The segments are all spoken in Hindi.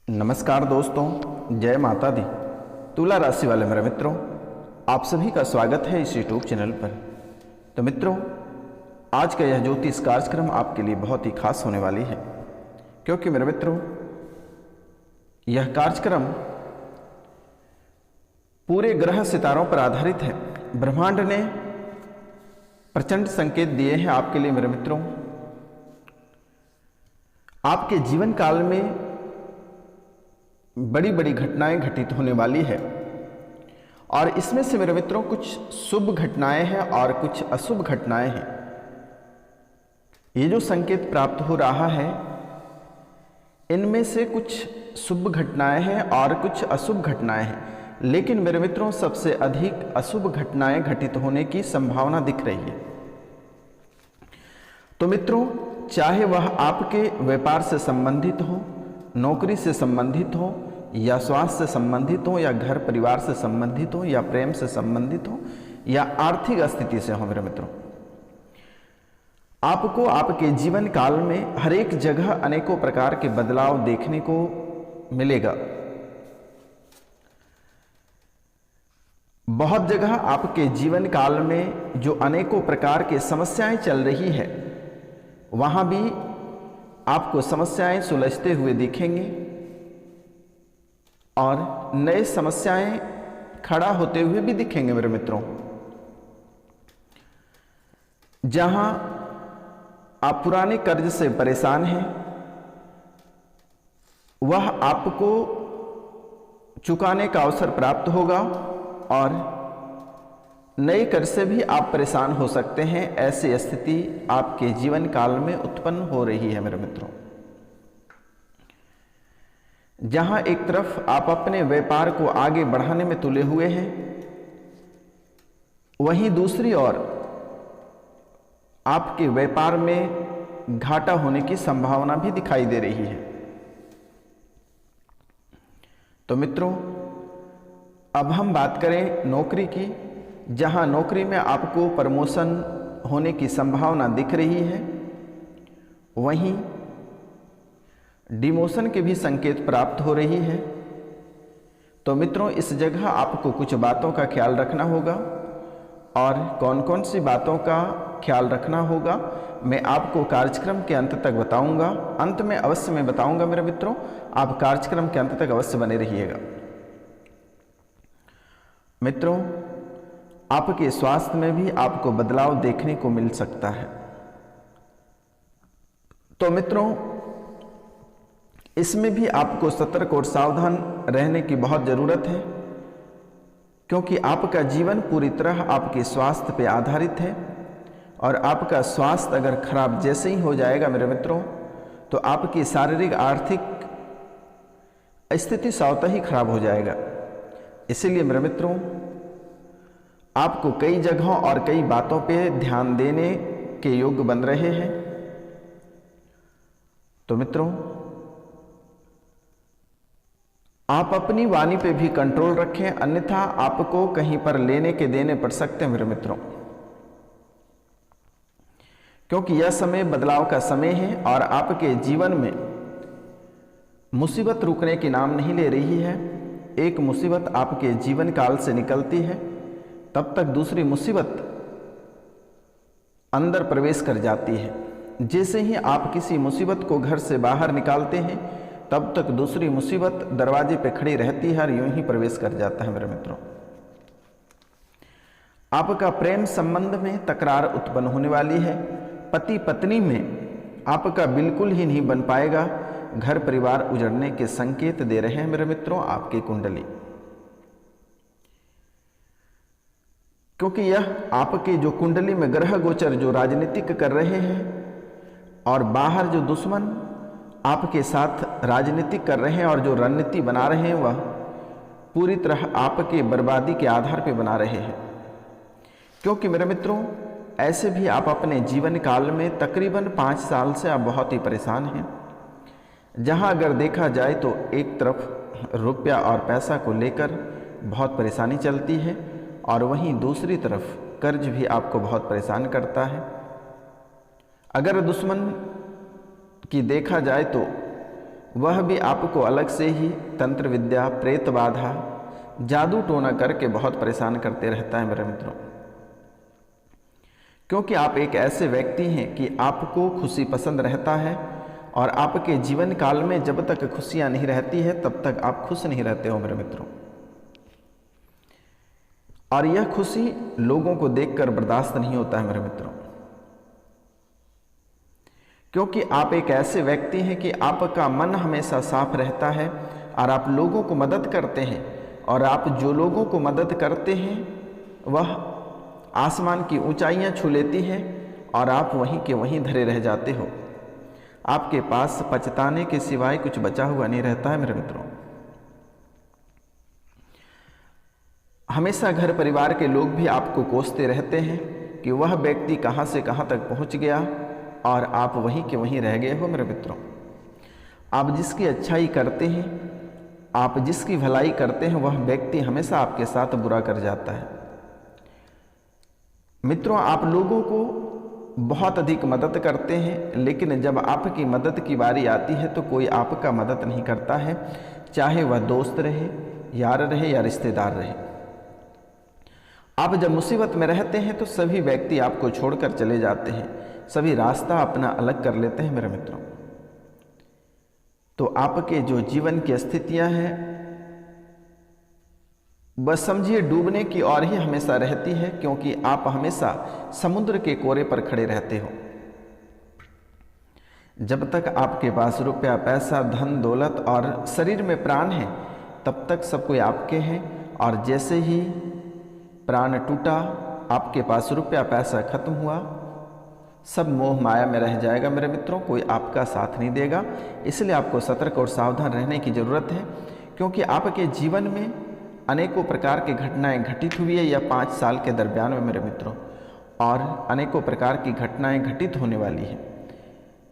नमस्कार दोस्तों, जय माता दी। तुला राशि वाले मेरे मित्रों, आप सभी का स्वागत है इस यूट्यूब चैनल पर। तो मित्रों, आज का यह ज्योतिष कार्यक्रम आपके लिए बहुत ही खास होने वाली है, क्योंकि मेरे मित्रों यह कार्यक्रम पूरे ग्रह सितारों पर आधारित है। ब्रह्मांड ने प्रचंड संकेत दिए हैं आपके लिए मेरे मित्रों। आपके जीवन काल में बड़ी बड़ी घटनाएं घटित होने वाली है, और इसमें से मेरे मित्रों कुछ शुभ घटनाएं हैं और कुछ अशुभ घटनाएं हैं। ये जो संकेत प्राप्त हो रहा है, इनमें से कुछ शुभ घटनाएं हैं और कुछ अशुभ घटनाएं हैं, लेकिन मेरे मित्रों सबसे अधिक अशुभ घटनाएं घटित होने की संभावना दिख रही है। तो मित्रों, चाहे वह आपके व्यापार से संबंधित हो, नौकरी से संबंधित हो, या स्वास्थ्य से संबंधित हो, या घर परिवार से संबंधित हो, या प्रेम से संबंधित हो, या आर्थिक स्थिति से हो, मेरे मित्रों, आपको आपके जीवन काल में हर एक जगह अनेकों प्रकार के बदलाव देखने को मिलेगा। बहुत जगह आपके जीवन काल में जो अनेकों प्रकार की समस्याएं चल रही है, वहां भी आपको समस्याएं सुलझते हुए दिखेंगे और नए समस्याएं खड़ा होते हुए भी दिखेंगे मेरे मित्रों। जहां आप पुराने कर्ज से परेशान हैं, वह आपको चुकाने का अवसर प्राप्त होगा, और नए कर्ज से भी आप परेशान हो सकते हैं। ऐसी स्थिति आपके जीवन काल में उत्पन्न हो रही है मेरे मित्रों। जहां एक तरफ आप अपने व्यापार को आगे बढ़ाने में तुले हुए हैं, वहीं दूसरी ओर आपके व्यापार में घाटा होने की संभावना भी दिखाई दे रही है। तो मित्रों, अब हम बात करें नौकरी की, जहां नौकरी में आपको प्रमोशन होने की संभावना दिख रही है, वहीं डिमोशन के भी संकेत प्राप्त हो रही है। तो मित्रों, इस जगह आपको कुछ बातों का ख्याल रखना होगा, और कौन कौन सी बातों का ख्याल रखना होगा मैं आपको कार्यक्रम के अंत तक बताऊंगा। अंत में अवश्य मैं बताऊंगा मेरे मित्रों, आप कार्यक्रम के अंत तक अवश्य बने रहिएगा। मित्रों, आपके स्वास्थ्य में भी आपको बदलाव देखने को मिल सकता है। तो मित्रों, इसमें भी आपको सतर्क और सावधान रहने की बहुत जरूरत है, क्योंकि आपका जीवन पूरी तरह आपके स्वास्थ्य पर आधारित है, और आपका स्वास्थ्य अगर खराब जैसे ही हो जाएगा मेरे मित्रों, तो आपकी शारीरिक आर्थिक स्थिति स्वतः ही खराब हो जाएगा। इसीलिए मेरे मित्रों, आपको कई जगहों और कई बातों पे ध्यान देने के योग्य बन रहे हैं। तो मित्रों, आप अपनी वाणी पे भी कंट्रोल रखें, अन्यथा आपको कहीं पर लेने के देने पड़ सकते हैं मेरे मित्रों, क्योंकि यह समय बदलाव का समय है, और आपके जीवन में मुसीबत रुकने की नाम नहीं ले रही है। एक मुसीबत आपके जीवन काल से निकलती है, तब तक दूसरी मुसीबत अंदर प्रवेश कर जाती है। जैसे ही आप किसी मुसीबत को घर से बाहर निकालते हैं, तब तक दूसरी मुसीबत दरवाजे पे खड़ी रहती है और यूं ही प्रवेश कर जाता है मेरे मित्रों। आपका प्रेम संबंध में तकरार उत्पन्न होने वाली है। पति पत्नी में आपका बिल्कुल ही नहीं बन पाएगा। घर परिवार उजड़ने के संकेत दे रहे हैं मेरे मित्रों आपकी कुंडली, क्योंकि यह आपके जो कुंडली में ग्रह गोचर जो राजनीतिक कर रहे हैं, और बाहर जो दुश्मन आपके साथ राजनीतिक कर रहे हैं और जो रणनीति बना रहे हैं, वह पूरी तरह आपके बर्बादी के आधार पर बना रहे हैं। क्योंकि मेरे मित्रों, ऐसे भी आप अपने जीवन काल में तकरीबन 5 साल से आप बहुत ही परेशान हैं। जहां अगर देखा जाए तो एक तरफ रुपया और पैसा को लेकर बहुत परेशानी चलती है, और वहीं दूसरी तरफ कर्ज भी आपको बहुत परेशान करता है। अगर दुश्मन की देखा जाए तो वह भी आपको अलग से ही तंत्र विद्या, प्रेत बाधा, जादू टोना करके बहुत परेशान करते रहता है मेरे मित्रों। क्योंकि आप एक ऐसे व्यक्ति हैं कि आपको खुशी पसंद रहता है और आपके जीवन काल में जब तक खुशियां नहीं रहती है तब तक आप खुश नहीं रहते हो मेरे मित्रों। और यह खुशी लोगों को देखकर बर्दाश्त नहीं होता है मेरे मित्रों, क्योंकि आप एक ऐसे व्यक्ति हैं कि आपका मन हमेशा साफ रहता है और आप लोगों को मदद करते हैं, और आप जो लोगों को मदद करते हैं वह आसमान की ऊंचाइयां छू लेती है और आप वहीं के वहीं धरे रह जाते हो। आपके पास पछताने के सिवाय कुछ बचा हुआ नहीं रहता है मेरे मित्रों। हमेशा घर परिवार के लोग भी आपको कोसते रहते हैं कि वह व्यक्ति कहां से कहां तक पहुंच गया और आप वहीं के वहीं रह गए हो मेरे मित्रों। आप जिसकी अच्छाई करते हैं, आप जिसकी भलाई करते हैं, वह व्यक्ति हमेशा आपके साथ बुरा कर जाता है। मित्रों, आप लोगों को बहुत अधिक मदद करते हैं, लेकिन जब आपकी मदद की बारी आती है तो कोई आपका मदद नहीं करता है, चाहे वह दोस्त रहे, यार रहे या रिश्तेदार रहे। आप जब मुसीबत में रहते हैं तो सभी व्यक्ति आपको छोड़कर चले जाते हैं, सभी रास्ता अपना अलग कर लेते हैं मेरे मित्रों। तो आपके जो जीवन की स्थितियां हैं बस समझिए डूबने की ओर ही हमेशा रहती है, क्योंकि आप हमेशा समुद्र के कोरे पर खड़े रहते हो। जब तक आपके पास रुपया, पैसा, धन दौलत और शरीर में प्राण है तब तक सब कोई आपके हैं, और जैसे ही प्राण टूटा, आपके पास रुपया पैसा खत्म हुआ, सब मोह माया में रह जाएगा मेरे मित्रों, कोई आपका साथ नहीं देगा। इसलिए आपको सतर्क और सावधान रहने की ज़रूरत है, क्योंकि आपके जीवन में अनेकों प्रकार की घटनाएं घटित हुई है या 5 साल के दरमियान में मेरे मित्रों, और अनेकों प्रकार की घटनाएं घटित होने वाली है।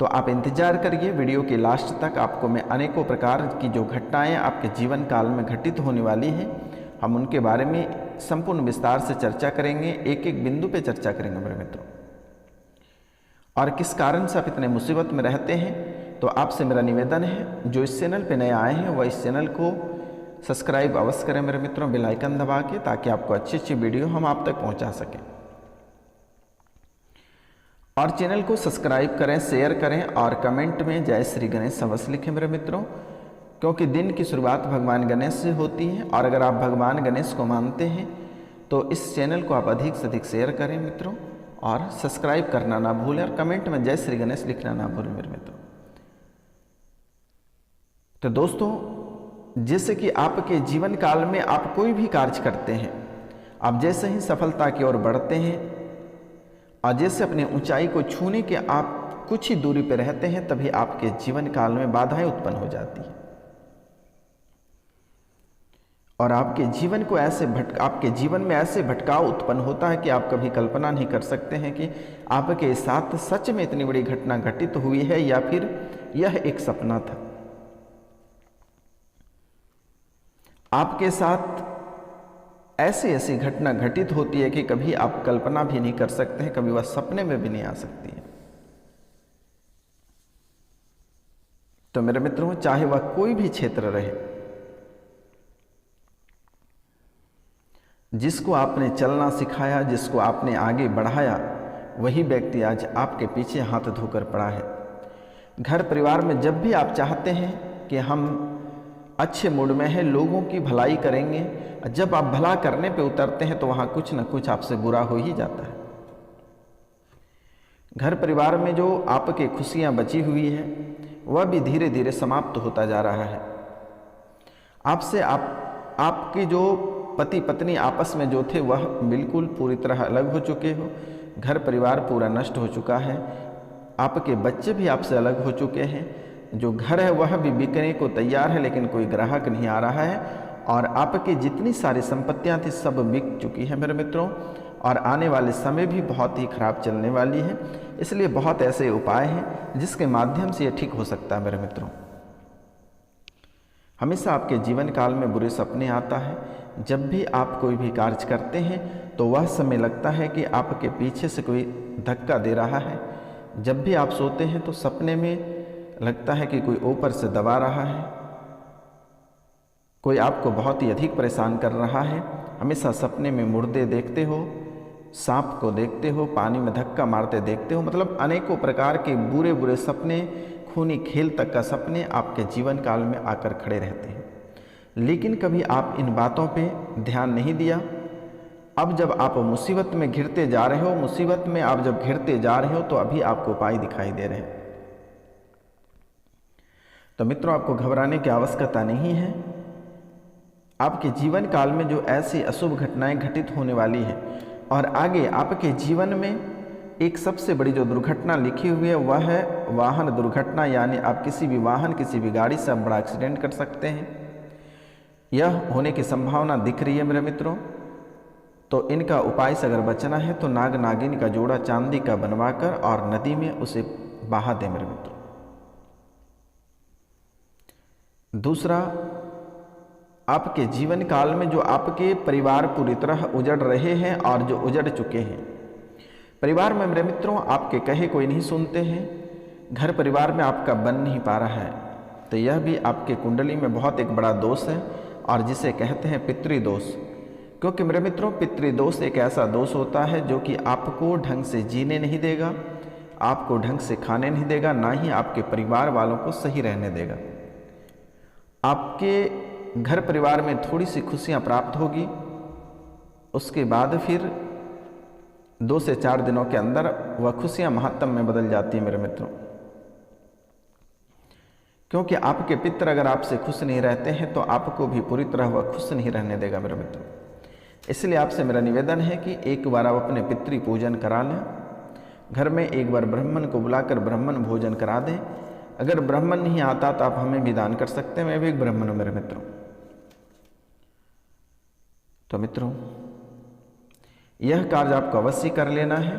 तो आप इंतजार करिए, वीडियो के लास्ट तक आपको मैं अनेकों प्रकार की जो घटनाएं आपके जीवन काल में घटित होने वाली हैं, हम उनके बारे में संपूर्ण विस्तार से चर्चा करेंगे, एक एक बिंदु पे चर्चा करेंगे मेरे मित्रों। और किस कारण से आप इतने मुसीबत में रहते हैं, तो आपसे मेरा निवेदन है, जो इस चैनल पे नए आए हैं वह इस चैनल को सब्सक्राइब अवश्य करें मेरे मित्रों, बेल आइकन दबा के, ताकि आपको अच्छी अच्छी वीडियो हम आप तक पहुंचा सकें। और चैनल को सब्सक्राइब करें, शेयर करें और कमेंट में जय श्री गणेश अवश्य लिखें मेरे मित्रों, क्योंकि दिन की शुरुआत भगवान गणेश से होती है। और अगर आप भगवान गणेश को मानते हैं तो इस चैनल को आप अधिक से अधिक शेयर करें मित्रों, और सब्सक्राइब करना ना भूलें, और कमेंट में जय श्री गणेश लिखना ना भूलें मेरे मित्रों। तो दोस्तों, जैसे कि आपके जीवन काल में आप कोई भी कार्य करते हैं, आप जैसे ही सफलता की ओर बढ़ते हैं और जैसे अपने ऊंचाई को छूने के आप कुछ ही दूरी पर रहते हैं, तभी आपके जीवन काल में बाधाएं उत्पन्न हो जाती हैं और आपके जीवन में ऐसे भटकाव उत्पन्न होता है कि आप कभी कल्पना नहीं कर सकते हैं कि आपके साथ सच में इतनी बड़ी घटना घटित हुई है या फिर यह एक सपना था। आपके साथ ऐसी ऐसी घटना घटित होती है कि कभी आप कल्पना भी नहीं कर सकते हैं, कभी वह सपने में भी नहीं आ सकती है। तो मेरे मित्रों, चाहे वह कोई भी क्षेत्र रहे, जिसको आपने चलना सिखाया, जिसको आपने आगे बढ़ाया, वही व्यक्ति आज आपके पीछे हाथ धोकर पड़ा है। घर परिवार में जब भी आप चाहते हैं कि हम अच्छे मूड में हैं, लोगों की भलाई करेंगे, जब आप भला करने पे उतरते हैं तो वहाँ कुछ न कुछ आपसे बुरा हो ही जाता है। घर परिवार में जो आपके खुशियाँ बची हुई है वह भी धीरे धीरे समाप्त होता जा रहा है। आपके जो पति पत्नी आपस में जो थे वह बिल्कुल पूरी तरह अलग हो चुके हो, घर परिवार पूरा नष्ट हो चुका है, आपके बच्चे भी आपसे अलग हो चुके हैं, जो घर है वह भी बिकने को तैयार है लेकिन कोई ग्राहक नहीं आ रहा है, और आपकी जितनी सारी संपत्तियां थी सब बिक चुकी है मेरे मित्रों, और आने वाले समय भी बहुत ही खराब चलने वाली है। इसलिए बहुत ऐसे उपाय हैं जिसके माध्यम से ये ठीक हो सकता है मेरे मित्रों। हमेशा आपके जीवन काल में बुरे सपने आता है। जब भी आप कोई भी कार्य करते हैं तो वह समय लगता है कि आपके पीछे से कोई धक्का दे रहा है। जब भी आप सोते हैं तो सपने में लगता है कि कोई ऊपर से दबा रहा है, कोई आपको बहुत ही अधिक परेशान कर रहा है। हमेशा सपने में मुर्दे देखते हो, सांप को देखते हो, पानी में धक्का मारते देखते हो, मतलब अनेकों प्रकार के बुरे बुरे सपने, खूनी खेल तक का सपने आपके जीवन काल में आकर खड़े रहते हैं। लेकिन कभी आप इन बातों पे ध्यान नहीं दिया। अब जब आप मुसीबत में घिरते जा रहे हो, मुसीबत में आप जब घिरते जा रहे हो तो अभी आपको उपाय दिखाई दे रहे हैं। तो मित्रों, आपको घबराने की आवश्यकता नहीं है। आपके जीवन काल में जो ऐसी अशुभ घटनाएं घटित होने वाली है और आगे आपके जीवन में एक सबसे बड़ी जो दुर्घटना लिखी हुई है वह है वाहन दुर्घटना, यानी आप किसी भी वाहन, किसी भी गाड़ी से आप बड़ा एक्सीडेंट कर सकते हैं। यह होने की संभावना दिख रही है मेरे मित्रों। तो इनका उपाय से अगर बचना है तो नाग नागिन का जोड़ा चांदी का बनवाकर और नदी में उसे बहा दें मेरे मित्रों। दूसरा, आपके जीवन काल में जो आपके परिवार पूरी तरह उजड़ रहे हैं और जो उजड़ चुके हैं, परिवार में मेरे मित्रों आपके कहे कोई नहीं सुनते हैं, घर परिवार में आपका बन नहीं पा रहा है, तो यह भी आपके कुंडली में बहुत एक बड़ा दोष है और जिसे कहते हैं पितृदोष। क्योंकि मेरे मित्रों, पितृदोष एक ऐसा दोष होता है जो कि आपको ढंग से जीने नहीं देगा, आपको ढंग से खाने नहीं देगा, ना ही आपके परिवार वालों को सही रहने देगा। आपके घर परिवार में थोड़ी सी खुशियां प्राप्त होगी, उसके बाद फिर 2 से 4 दिनों के अंदर वह खुशियां महात्म में बदल जाती है मेरे मित्रों। क्योंकि आपके पितर अगर आपसे खुश नहीं रहते हैं तो आपको भी पूरी तरह वह खुश नहीं रहने देगा मेरे मित्रों। इसलिए आपसे मेरा निवेदन है कि एक बार आप अपने पितृ पूजन करा लें, घर में एक बार ब्राह्मण को बुलाकर ब्राह्मण भोजन करा दें। अगर ब्राह्मण नहीं आता तो आप हमें भी दान कर सकते हैं, मैं भी एक ब्राह्मण हूँ मेरे मित्रों। तो मित्रों, यह कार्य आपको अवश्य कर लेना है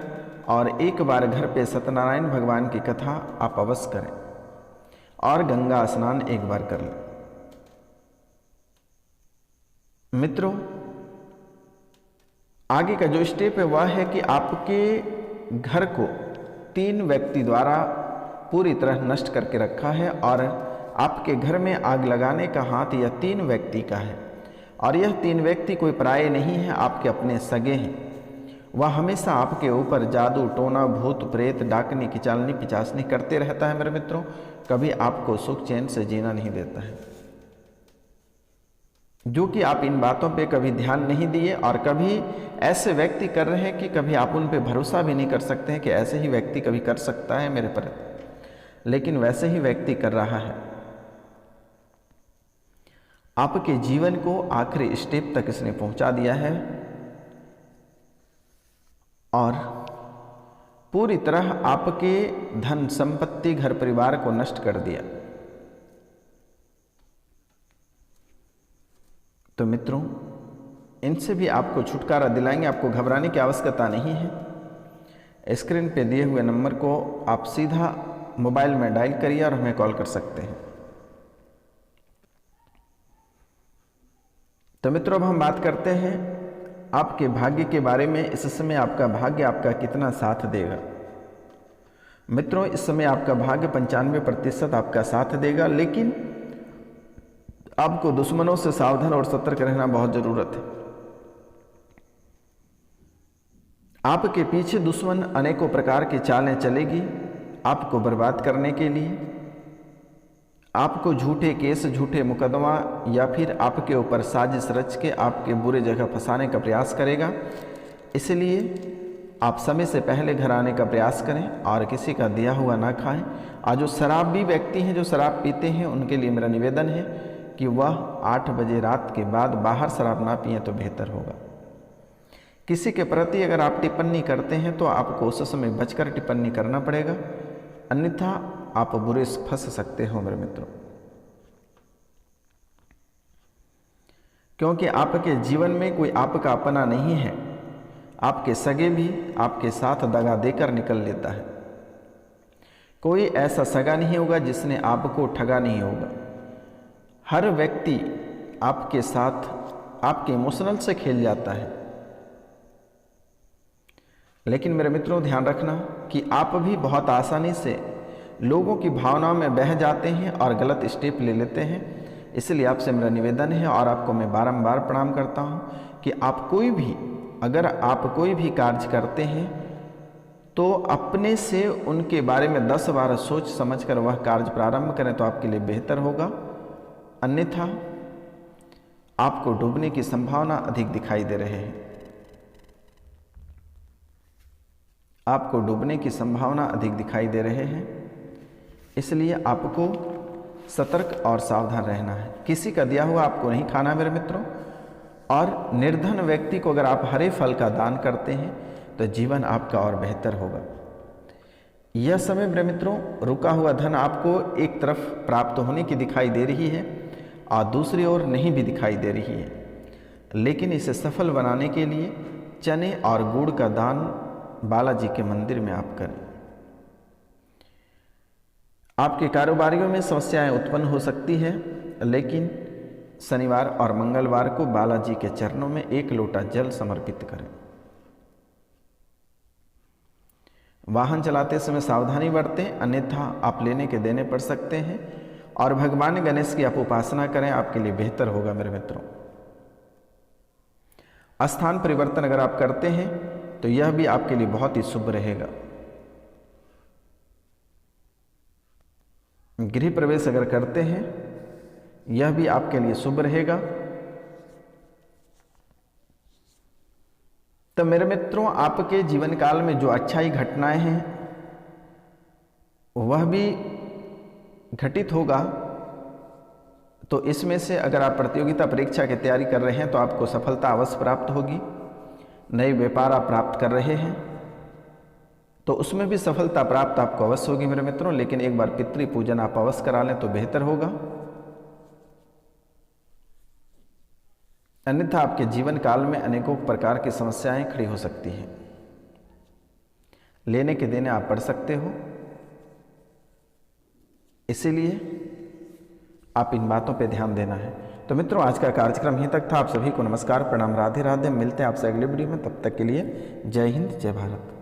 और एक बार घर पे सत्यनारायण भगवान की कथा आप अवश्य करें और गंगा स्नान एक बार कर लें। मित्रों, आगे का जो स्टेप है वह है कि आपके घर को 3 व्यक्ति द्वारा पूरी तरह नष्ट करके रखा है और आपके घर में आग लगाने का हाथ यह 3 व्यक्ति का है और यह 3 व्यक्ति कोई पराये नहीं है, आपके अपने सगे हैं। वह हमेशा आपके ऊपर जादू टोना भूत प्रेत डाकनी किचालनी पिचासनी करते रहता है मेरे मित्रों, कभी आपको सुख चैन से जीना नहीं देता है। जो कि आप इन बातों पे कभी ध्यान नहीं दिए और कभी ऐसे व्यक्ति कर रहे हैं कि कभी आप उन पे भरोसा भी नहीं कर सकते हैं कि ऐसे ही व्यक्ति कभी कर सकता है मेरे पर, लेकिन वैसे ही व्यक्ति कर रहा है। आपके जीवन को आखिरी स्टेप तक इसने पहुंचा दिया है और पूरी तरह आपके धन संपत्ति घर परिवार को नष्ट कर दिया। तो मित्रों, इनसे भी आपको छुटकारा दिलाएंगे, आपको घबराने की आवश्यकता नहीं है। स्क्रीन पे दिए हुए नंबर को आप सीधा मोबाइल में डायल करिए और हमें कॉल कर सकते हैं। तो मित्रों, अब हम बात करते हैं आपके भाग्य के बारे में। इस समय आपका भाग्य आपका कितना साथ देगा। मित्रों, इस समय आपका भाग्य 95% आपका साथ देगा, लेकिन आपको दुश्मनों से सावधान और सतर्क रहना बहुत जरूरत है। आपके पीछे दुश्मन अनेकों प्रकार की चालें चलेगी आपको बर्बाद करने के लिए, आपको झूठे केस झूठे मुकदमा या फिर आपके ऊपर साजिश रच के आपके बुरे जगह फंसाने का प्रयास करेगा। इसलिए आप समय से पहले घर आने का प्रयास करें और किसी का दिया हुआ ना खाएं। और जो शराबी व्यक्ति हैं, जो शराब पीते हैं, उनके लिए मेरा निवेदन है कि वह 8 बजे रात के बाद बाहर शराब ना पिएं तो बेहतर होगा। किसी के प्रति अगर आप टिप्पणी करते हैं तो आपको उस समय बचकर टिप्पणी करना पड़ेगा, अन्यथा आप बुरे फंस सकते हो मेरे मित्रों। क्योंकि आपके जीवन में कोई आपका अपना नहीं है, आपके सगे भी आपके साथ दगा देकर निकल लेता है। कोई ऐसा सगा नहीं होगा जिसने आपको ठगा नहीं होगा। हर व्यक्ति आपके साथ आपके इमोशनल से खेल जाता है। लेकिन मेरे मित्रों, ध्यान रखना कि आप भी बहुत आसानी से लोगों की भावनाओं में बह जाते हैं और गलत स्टेप ले लेते हैं। इसलिए आपसे मेरा निवेदन है और आपको मैं बारंबार प्रणाम करता हूँ कि आप कोई भी, अगर आप कोई भी कार्य करते हैं तो अपने से उनके बारे में 10 बार सोच समझकर वह कार्य प्रारंभ करें तो आपके लिए बेहतर होगा। अन्यथा आपको डूबने की संभावना अधिक दिखाई दे रहे हैं। आपको डूबने की संभावना अधिक दिखाई दे रहे हैं, इसलिए आपको सतर्क और सावधान रहना है। किसी का दिया हुआ आपको नहीं खाना मेरे मित्रों। और निर्धन व्यक्ति को अगर आप हरे फल का दान करते हैं तो जीवन आपका और बेहतर होगा। यह समय मेरे मित्रों, रुका हुआ धन आपको एक तरफ प्राप्त होने की दिखाई दे रही है और दूसरी ओर नहीं भी दिखाई दे रही है, लेकिन इसे सफल बनाने के लिए चने और गुड़ का दान बालाजी के मंदिर में आप करें। आपके कारोबारियों में समस्याएं उत्पन्न हो सकती है, लेकिन शनिवार और मंगलवार को बालाजी के चरणों में 1 लोटा जल समर्पित करें। वाहन चलाते समय सावधानी बरतें, अन्यथा आप लेने के देने पड़ सकते हैं। और भगवान गणेश की आप उपासना करें, आपके लिए बेहतर होगा मेरे मित्रों। स्थान परिवर्तन अगर आप करते हैं तो यह भी आपके लिए बहुत ही शुभ रहेगा। गृह प्रवेश अगर करते हैं यह भी आपके लिए शुभ रहेगा। तो मेरे मित्रों, आपके जीवन काल में जो अच्छाई घटनाएं हैं वह भी घटित होगा। तो इसमें से अगर आप प्रतियोगिता परीक्षा की तैयारी कर रहे हैं तो आपको सफलता अवश्य प्राप्त होगी। नए व्यापार आप प्राप्त कर रहे हैं तो उसमें भी सफलता प्राप्त आपको अवश्य होगी मेरे मित्रों। लेकिन एक बार पितृ पूजन आप अवश्य करा लें तो बेहतर होगा, अन्यथा आपके जीवन काल में अनेकों प्रकार की समस्याएं खड़ी हो सकती हैं। लेने के देने आप पढ़ सकते हो, इसीलिए आप इन बातों पे ध्यान देना है। तो मित्रों, आज का कार्यक्रम यहीं तक था। आप सभी को नमस्कार, प्रणाम, राधे राधे। मिलते हैं आपसे अगले वीडियो में। तब तक के लिए जय हिंद, जय भारत।